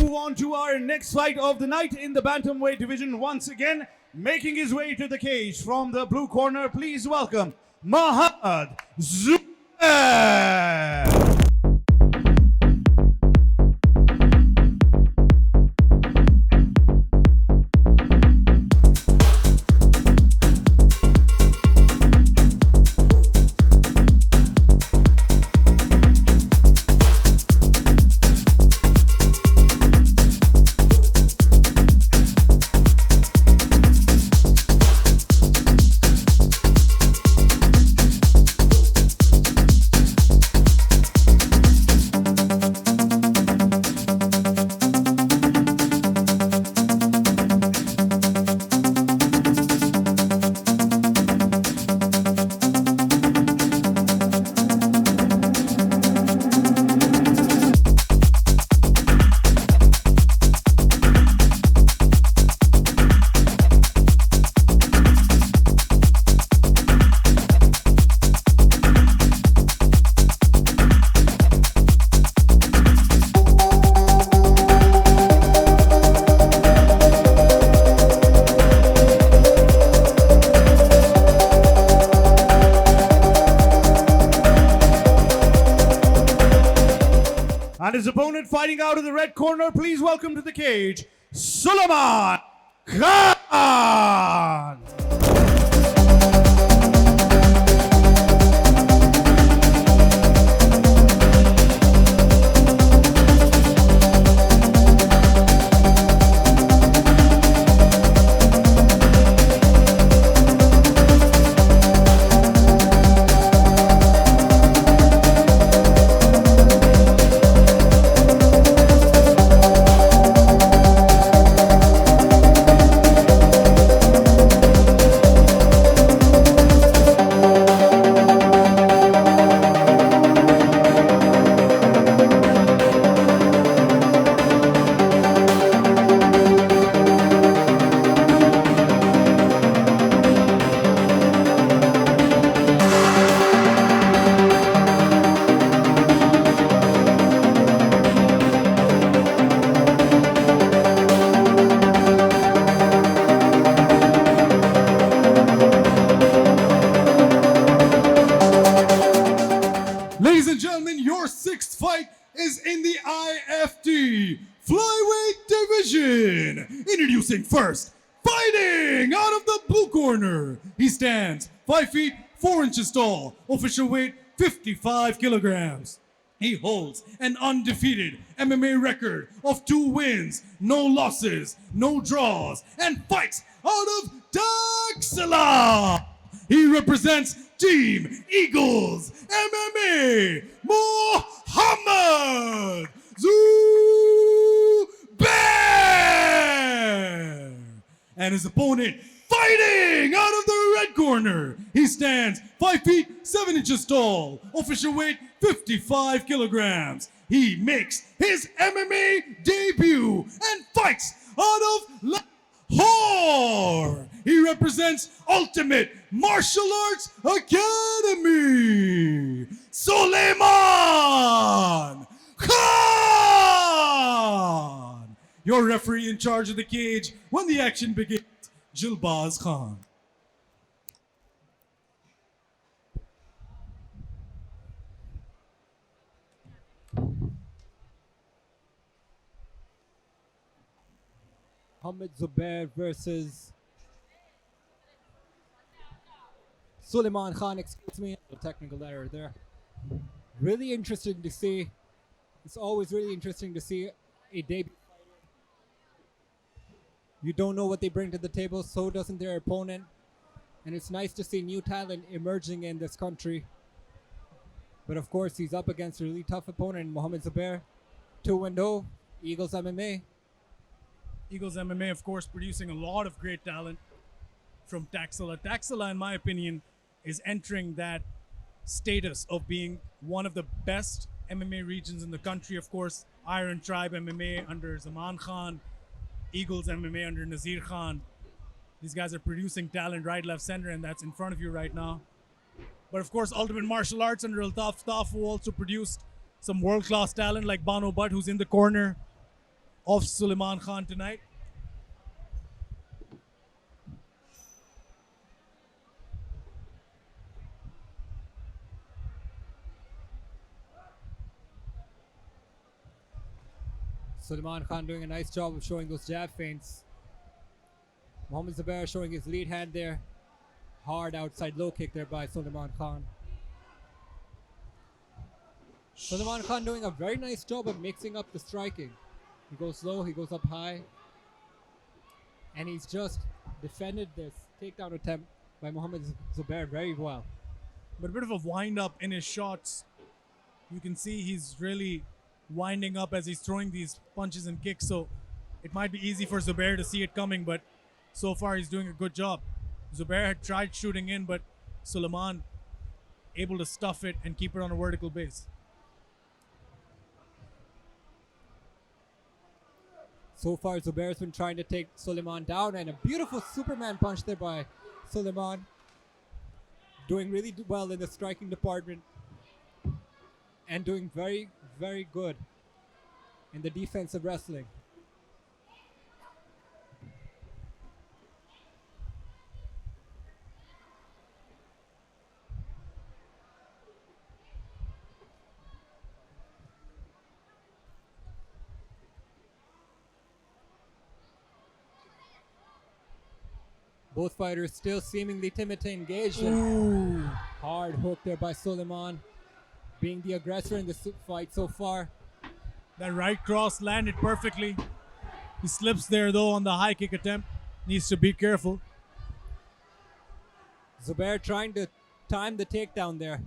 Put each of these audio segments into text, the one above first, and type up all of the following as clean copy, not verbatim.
move on to our next fight of the night in the bantamweight division. Once again, making his way to the cage from the blue corner, please welcome Muhammad Zubair. And his opponent fighting out of the red corner, please welcome to the cage, Suleman Khan. Ladies and gentlemen, your sixth fight is in the IFT Flyweight Division. Introducing first, fighting out of the blue corner. He stands 5 feet 4 inches tall, official weight 55 kilograms. He holds an undefeated MMA record of 2 wins, no losses, no draws, and fights out of Daxala. He represents Team Eagles MMA, Muhammad Zubair. And his opponent fighting out of the red corner. He stands 5 feet 7 inches tall, official weight 55 kilograms. He makes his MMA debut and fights out of Lahore. He represents Ultimate Martial Arts Academy, Suleman Khan. Your referee in charge of the cage when the action begins, Jilbaz Khan. Muhammad Zubair versus Suleman Khan, excuse me, a technical error there. Really interesting to see. It's always really interesting to see a debut fighter. You don't know what they bring to the table, so doesn't their opponent. And it's nice to see new talent emerging in this country. But of course, he's up against a really tough opponent, Muhammad Zubair. 2-0, Eagles MMA. Eagles MMA, of course, producing a lot of great talent from Daxala. Daxala, in my opinion, is entering that status of being one of the best MMA regions in the country. Of course, Iron Tribe MMA under Zaman Khan, Eagles MMA under Nazir Khan. These guys are producing talent right, left, center, and that's in front of you right now. But of course, Ultimate Martial Arts under Altaf Tafu also produced some world-class talent like Bano Butt, who's in the corner. of Suleman Khan tonight. Suleman Khan doing a nice job of showing those jab feints. Mohamed Zubair showing his lead hand there. Hard outside low kick there by Suleman Khan. Suleman Khan doing a very nice job of mixing up the striking. He goes low, he goes up high. And he's just defended this takedown attempt by Mohamed Zubair very well. But a bit of a wind up in his shots. You can see he's really winding up as he's throwing these punches and kicks. So it might be easy for Zubair to see it coming, but so far he's doing a good job. Zubair had tried shooting in, but Suleman able to stuff it and keep it on a vertical base. So far, Zubair's been trying to take Suleman down, and a beautiful Superman punch there by Suleman. Doing really well in the striking department and doing very, very good in the defensive wrestling. Both fighters still seemingly timid to engage. Hard hook there by Suleman, being the aggressor in this fight so far. That right cross landed perfectly. He slips there though on the high kick attempt. Needs to be careful. Zubair trying to time the takedown there.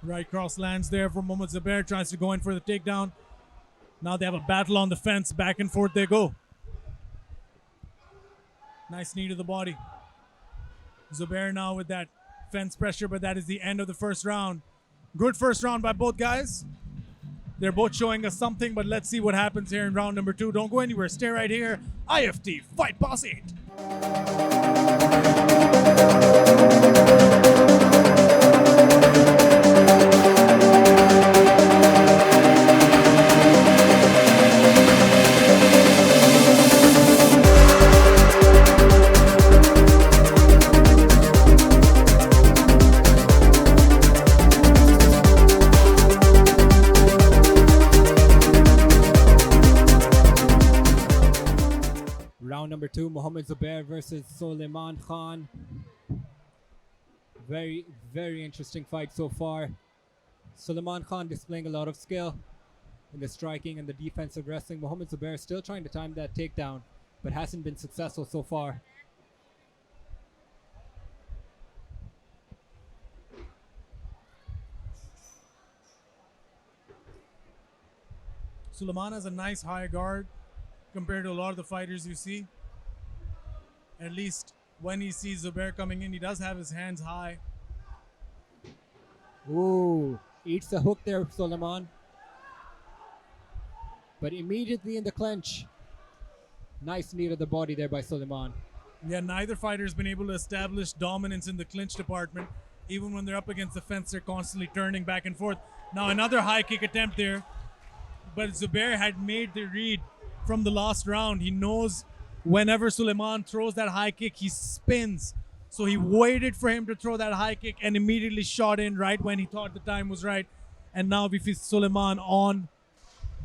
Right cross lands there for Mohamed Zubair. Tries to go in for the takedown. Now they have a battle on the fence. Back and forth they go. Nice knee to the body. Zubair now with that fence pressure, but that is the end of the first round. Good first round by both guys. They're both showing us something, but let's see what happens here in round number 2. Don't go anywhere. Stay right here. IFT Fight Pass 8. Round number 2, Mohamed Zubair versus Suleman Khan. Very, very interesting fight so far. Suleman Khan displaying a lot of skill in the striking and the defensive wrestling. Mohamed Zubair still trying to time that takedown, but hasn't been successful so far. Suleman has a nice high guard compared to a lot of the fighters you see. At least when he sees Zubair coming in, he does have his hands high. Ooh, eats the hook there, Suleman. But immediately in the clinch. Nice knee to the body there by Suleman. Yeah, neither fighter has been able to establish dominance in the clinch department. Even when they're up against the fence, they're constantly turning back and forth. Now another high kick attempt there. But Zubair had made the read from the last round. He knows whenever Suleman throws that high kick, he spins. So he waited for him to throw that high kick and immediately shot in right when he thought the time was right. And now we see Suleman on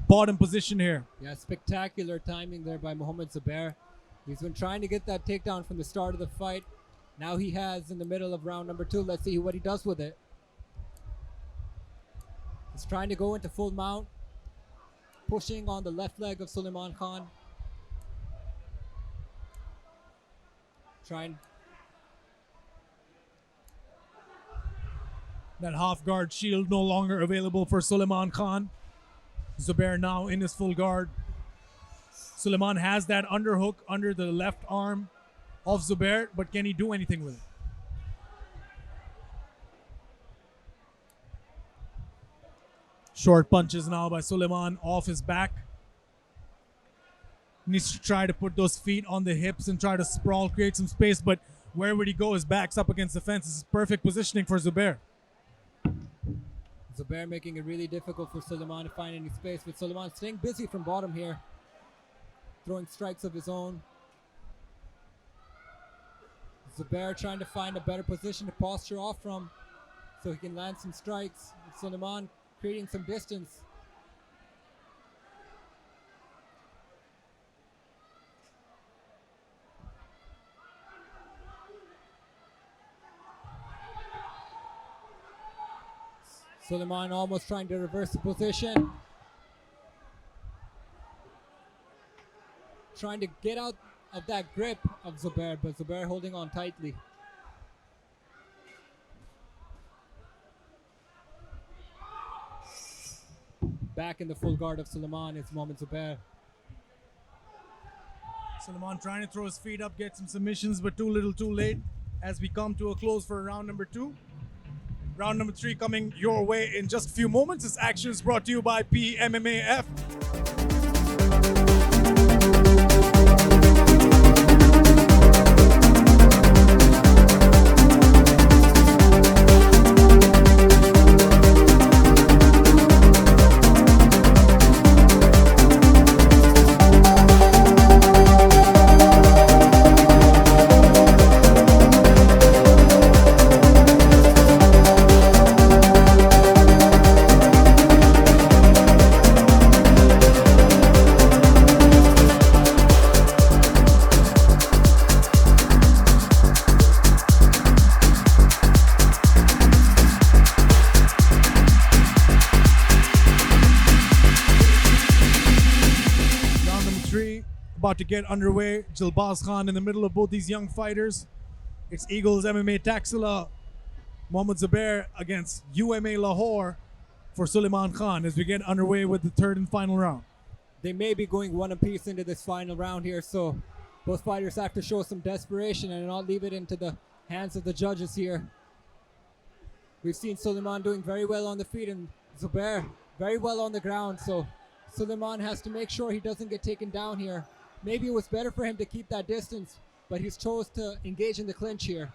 bottom position here. Yeah, spectacular timing there by Mohamed Zubair. He's been trying to get that takedown from the start of the fight. Now he has in the middle of round number 2. Let's see what he does with it. He's trying to go into full mount. Pushing on the left leg of Suleman Khan. Trying. That half guard shield no longer available for Suleman Khan. Zubair now in his full guard. Suleman has that underhook under the left arm of Zubair, but can he do anything with it? Short punches now by Suleman off his back. Needs to try to put those feet on the hips and try to sprawl, create some space, but where would he go? His back's up against the fence. This is perfect positioning for Zubair. Zubair making it really difficult for Suleman to find any space, but Suleman staying busy from bottom here, throwing strikes of his own. Zubair trying to find a better position to posture off from so he can land some strikes. Suleman creating some distance. Suleman almost trying to reverse the position. Trying to get out of that grip of Zubair, but Zubair holding on tightly. Back in the full guard of Suleman is Mohamed Zubair. Suleman trying to throw his feet up, get some submissions, but too little too late as we come to a close for round number 2. Round number 3 coming your way in just a few moments. This action is brought to you by PMMAF. About to get underway. Jilbaz Khan in the middle of both these young fighters. It's Eagles MMA Taxila, Mohamed Zubair against UMA Lahore for Suleman Khan as we get underway with the third and final round. They may be going one apiece into this final round here, so both fighters have to show some desperation and not leave it into the hands of the judges here. We've seen Suleman doing very well on the feet and Zubair very well on the ground, so Suleman has to make sure he doesn't get taken down here. Maybe it was better for him to keep that distance, but he's chose to engage in the clinch here.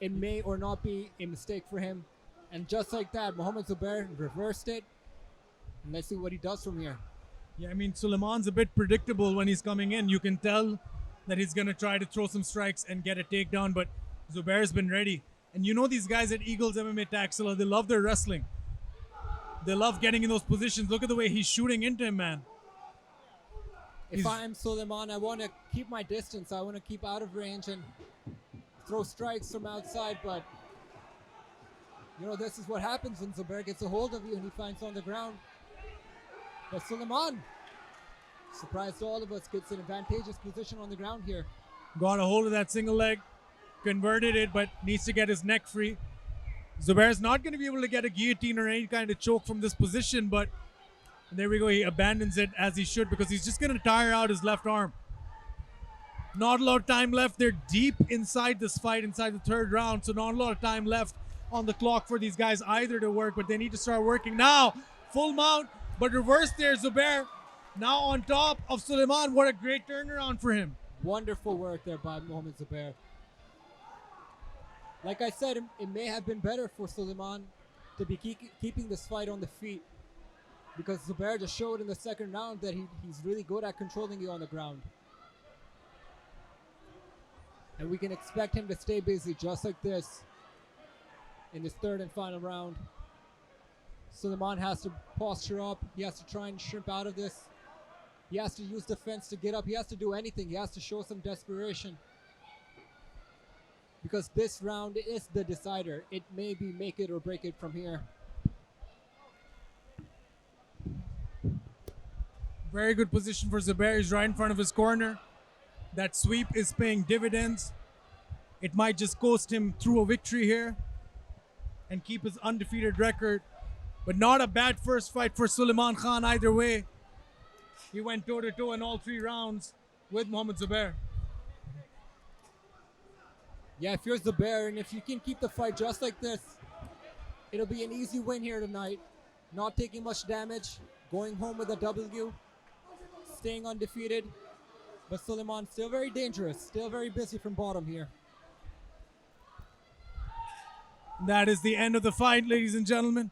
It may or not be a mistake for him. And just like that, Mohamed Zubair reversed it. And let's see what he does from here. Yeah, I mean, Suleman's a bit predictable when he's coming in. You can tell that he's going to try to throw some strikes and get a takedown, but Zubair's been ready. And you know these guys at Eagles MMA Taxila, they love their wrestling. They love getting in those positions. Look at the way he's shooting into him, man. If I'm Suleman, I want to keep my distance. I want to keep out of range and throw strikes from outside. But, you know, this is what happens when Zubair gets a hold of you and he finds on the ground. But Suleman, surprised all of us, gets an advantageous position on the ground here. Got a hold of that single leg, converted it, but needs to get his neck free. Zubair's not going to be able to get a guillotine or any kind of choke from this position, but there we go. He abandons it as he should because he's just going to tire out his left arm. Not a lot of time left. They're deep inside this fight, inside the third round, so not a lot of time left on the clock for these guys either to work, but they need to start working now. Full mount, but reverse there. Zubair now on top of Suleman. What a great turnaround for him. Wonderful work there by Mohamed Zubair. Like I said, it may have been better for Suleman to be keeping this fight on the feet, because Zubair just showed in the second round that he's really good at controlling you on the ground. And we can expect him to stay busy just like this in this third and final round. Suleman has to posture up. He has to try and shrimp out of this. He has to use defense to get up. He has to do anything. He has to show some desperation, because this round is the decider. It may be make it or break it from here. Very good position for Zubair. He's right in front of his corner. That sweep is paying dividends. It might just coast him through a victory here and keep his undefeated record. But not a bad first fight for Suleman Khan either way. He went toe-to-toe in all 3 rounds with Mohamed Zubair. Yeah, if you're Zubair and if you can keep the fight just like this, it'll be an easy win here tonight. Not taking much damage, going home with a W, staying undefeated. But Suleman still very dangerous, still very busy from bottom here. That is the end of the fight, ladies and gentlemen.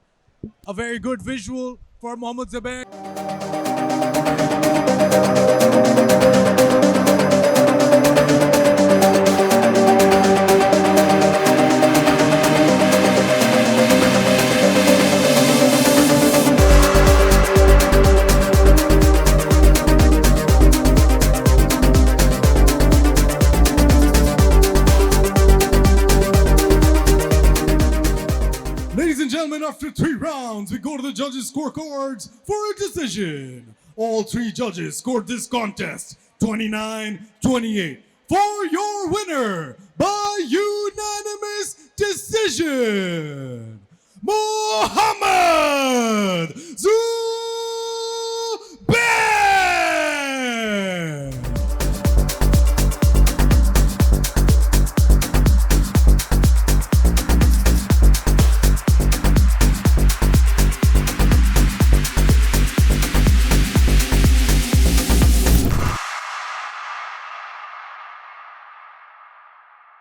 a very good visual for Mohammad Zubair. Ladies and gentlemen, after 3 rounds, we go to the judges' scorecards for a decision. All 3 judges scored this contest 29-28 for your winner by unanimous.